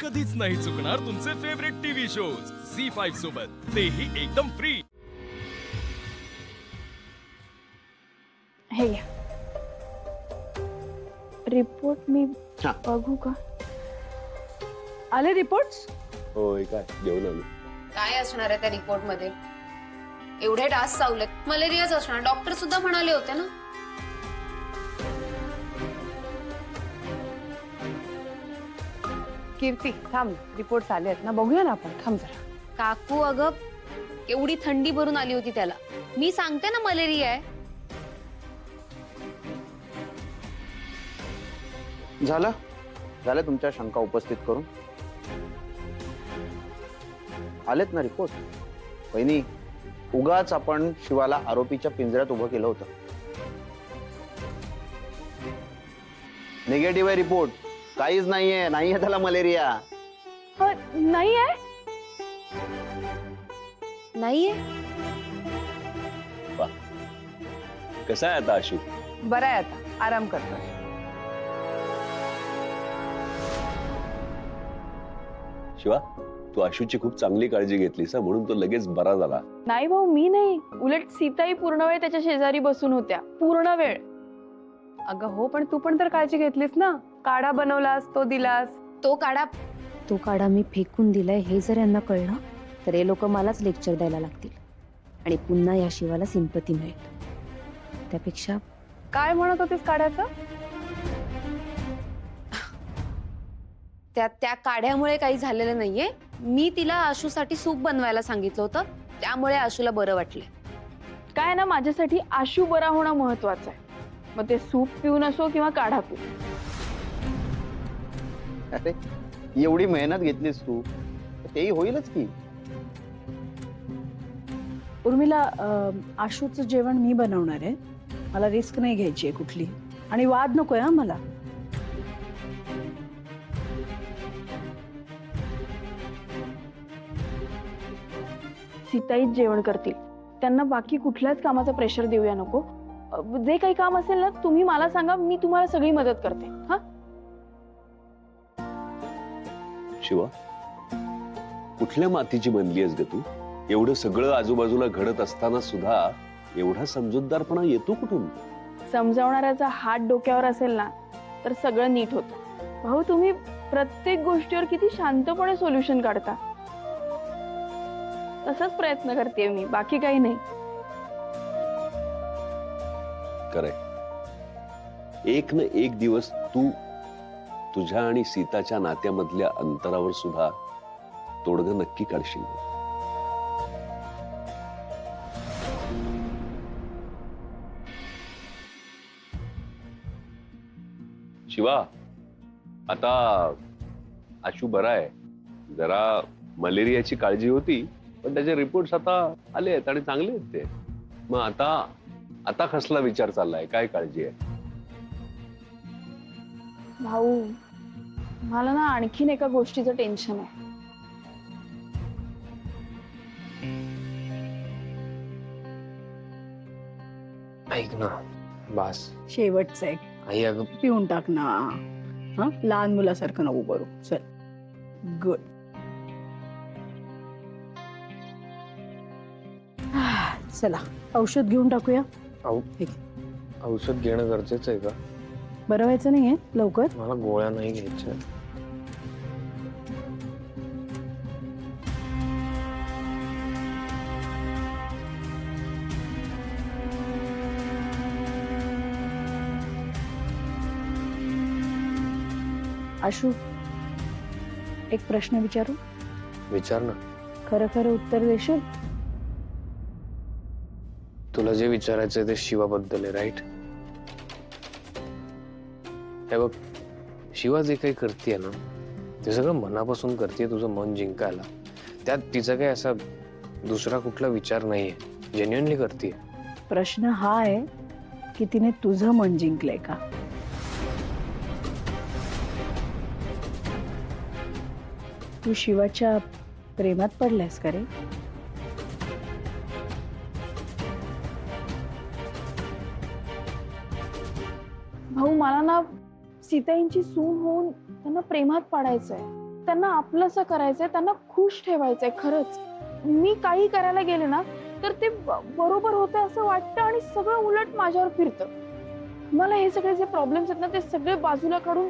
कधीच नाही चुकणार तुमचे फेवरेट टीव्ही शोज झी5 सोबत, तेही एकदम फ्री। हे घ्या रिपोर्ट, मी हा. बघू का? आले रिपोर्ट्स? होय काय घेऊन आलो. काय असणार आहे त्या रिपोर्ट मध्ये? एवढे डास चावलेत, मलेरियाच असणार, डॉक्टर सुद्धा म्हणाले होते ना। कीर्ती थांब, रिपोर्ट्स आले आहेत ना, बघूया ना आपण, थांब जरा। काकू अगं केवढी थंडी भरून आली होती त्याला, मी सांगते ना मलेरिया आहे। झालं झालं तुमच्या शंका उपस्थित करून आलेत ना रिपोर्ट? वहिनी, उगाच आपण शिवाला आरोपीच्या पिंजऱ्यात उभं केलं होतं। निगेटिव्ह आहे रिपोर्ट, काहीच नाहीये, नाहीये त्याला मलेरिया। नाही आहे? नाहीये? कसा आहे आता आशू? बरं आहे, आता आराम करतोय। शिवा, तू आशूची खूप चांगली काळजी घेतलीस म्हणून तो लगेच बरा झाला। नाही भाऊ, मी नाही, उलट सीताई पूर्ण वेळ त्याच्या शेजारी बसून होत्या, पूर्ण वेळ। अगं हो, पण तू पण तर काळजी घेतलीस ना, काढा बनवलास, तो दिलास। तो काढा मी फेकून दिलाय हे जर यांना कळलं तर हे लोक मलाच लेक्चर द्यायला लागतील आणि पुन्हा या शिवाला सिंपती मिळेल। त्यापेक्षा काय म्हणत होतीस काढ्याचं? त्या काढ्यामुळे काही झालेलं नाहीये, मी तिला आशूसाठी सूप बनवायला सांगितलं होतं, त्यामुळे आशूला बरं वाटलंय। काय ना, माझ्यासाठी आशू बरा होणं महत्वाचं आहे, मग ते सूप पिऊन असो किंवा काढा पिऊन। अरे एवढी मेहनत घेतलीस तू, तेही होईलच की। उर्मिला, आशूचं जेवण मी बनवणार आहे, मला रिस्क नाही घ्यायची आहे कुठली, आणि वाद नकोय हा मला। सीताईच जेवण करतील, त्यांना बाकी कुठल्याच कामाचा प्रेशर देऊया नको। जे काही काम असेल ना, तुम्ही मला सांगा, मी तुम्हाला सगळी मदत करते। हा शिवा, कुठल्या मातीची बनली आहेस ग तू? एवढं सगळं आजूबाजूला घडत असताना सुद्धा एवढा समजूतदारपणा येतो कुठून? समजावणाऱ्याचा हात डोक्यावर असेल ना तर सगळं नीट होतं। भाऊ, तुम्ही प्रत्येक गोष्टीवर किती शांतपणे सोल्युशन काढता, तसाच प्रयत्न करते मी, बाकी काही नाही। खरंय, एक न एक दिवस तू तुझ्या आणि सीताच्या नात्यामधल्या अंतरावर सुद्धा तोडगं नक्की काढशील। शिवा, आता आशू बरा आहे, जरा मलेरियाची काळजी होती, पण त्याचे रिपोर्ट्स आता आले आहेत आणि चांगले आहेत ते। मग आता कसला विचार चाललाय, काय काळजी आहे? भाऊ, मला ना आणखीन एका गोष्टीचं टेन्शन आहे। ऐक ना, बास शेवटचं एक आई, अगं पिऊन टाक ना, हा लहान मुलासारखं नको करू, चल। गुड। चला औषध घेऊन टाकूया। औषध घेणं गरजेचं आहे का? बरं व्हायचं नाहीये लवकर? मला गोळ्या नाही घ्यायच्या। आशू, एक प्रश्न विचारू? विचार ना। खरं खरं उत्तर देशील? तुला जे विचारायचंय ते शिवाबद्दल आहे, राईट? हे बघ, शिवा जे काही करते ना ते सगळं मनापासून करते, तुझं मन जिंकायला। त्यात तिचा काही असा दुसरा कुठला विचार नाहीये, जेन्युइनली करते। प्रश्न हा आहे की तिने तुझं मन जिंकलंय का? तू शिवाच्या प्रेमात पडलायस का रे? भाऊ, मला ना सीताईंची सून होऊन त्यांना प्रेमात पाडायचंय। त्यांना आपलंसं करायचंय, त्यांना खुश ठेवायचंय. खरंच मी काही करायला गेले ना तर ते बरोबर होतं असं वाटतं आणि सगळं उलट माझ्यावर फिरतं. मला हे सगळे जे प्रॉब्लेम्स आहेत ना ते सगळे बाजूला काढून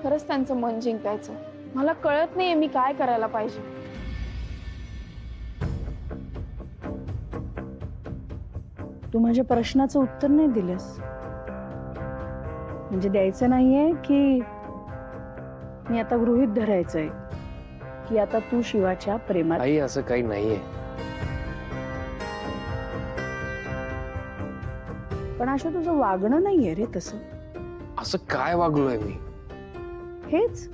खरंच त्यांचं मन जिंकायचं. मला कळत नाहीये मी काय करायला पाहिजे. तू माझ्या प्रश्नाचं उत्तर नाही दिलंस. म्हणजे द्यायचं नाहीये की मी आता गृहीत धरायचंय की आता तू शिवाच्या प्रेमात. आई असं काही नाहीये. पण अशा तुझं वागणं नाहीये रे तसं. असं काय वागलोय मी? हेच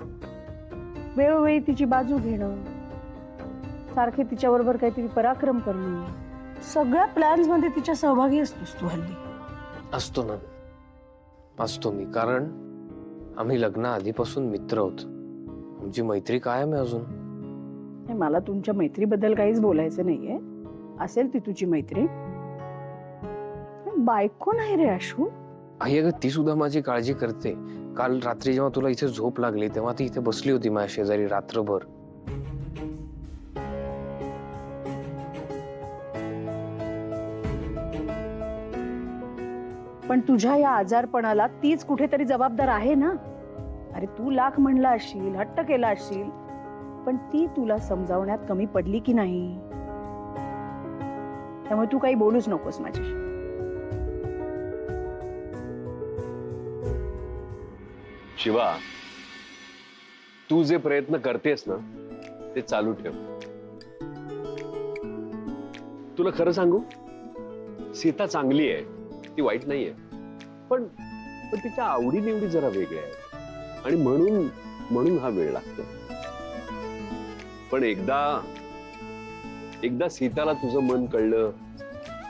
वेळोवेळी तिची बाजू घेणं, सारखे तिच्याबरोबर काहीतरी पराक्रम करणं, सगळ्या प्लॅन्स मध्ये तिच्या सहभागी असतोस तू हल्ली. असतो ना, असतो मी. कारण आम्ही लग्न आधीपासून मित्र आहोत. आमची मैत्री कायम आहे अजून. नाही, मला तुमच्या मैत्रीबद्दल काहीच बोलायचं नाहीये. असेल ती तुझी मैत्री. पण बायको नाही रे आशू. आई अगं ती सुद्धा माझी काळजी करते. काल रात्री जेव्हा तुला इथे झोप लागली तेव्हा ती इथे बसली होती माझ्या शेजारी रात्रभर. पण तुझ्या या आजारपणाला तीच कुठेतरी जबाबदार आहे ना. अरे तू लाख म्हणला असशील, हट्ट केला असशील, पण ती तुला समजावण्यात कमी पडली की नाही. त्यामुळे तू काही बोलूच नकोस माझ्याशी. शिवा, तू जे प्रयत्न करतेस ना ते चालू ठेव. तुला खरं सांगू, सीता चांगली आहे, ती वाईट नाहीये. पण तिच्या आवडीनिवडी जरा वेगळ्या आहेत आणि म्हणून हा वेळ लागतो. पण एकदा सीताला तुझं मन कळलं,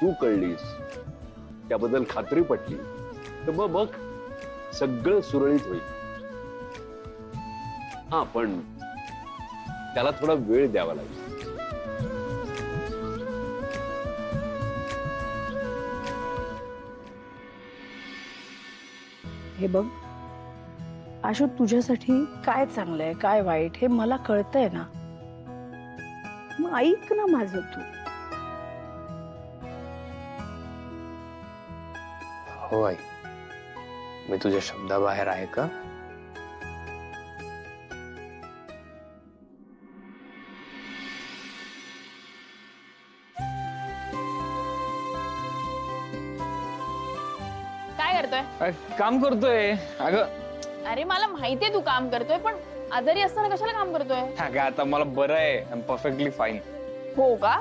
तू कळलीस, त्याबद्दल खात्री पटली, तर मग बघ सगळं सुरळीत होईल. हा, पण त्याला थोडा वेळ द्यावा लागेल. हे बघ आशू, तुझ्यासाठी काय चांगलं आहे काय वाईट हे मला कळतंय ना. मग ऐक ना माझं तू. हो आई, मी तुझ्या शब्दाबाहेर आहे का? काय करतोय? काम करतोय अगं. अरे मला माहितीये तू काम करतोय, पण आजारी असताना कशाला काम करतोय? अगं आता मला बरं आहे, परफेक्टली फाईन. हो का?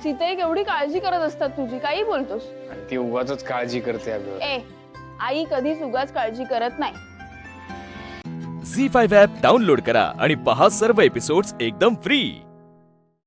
सीताई केवढी काळजी करत असतात तुझी, काही बोलतोस? ती उगाच काळजी करते अगं. ए, आई कधीच उगाच काळजी करत नाही. झी5 ॲप डाउनलोड करा आणि पहा सर्व एपिसोड्स एकदम फ्री.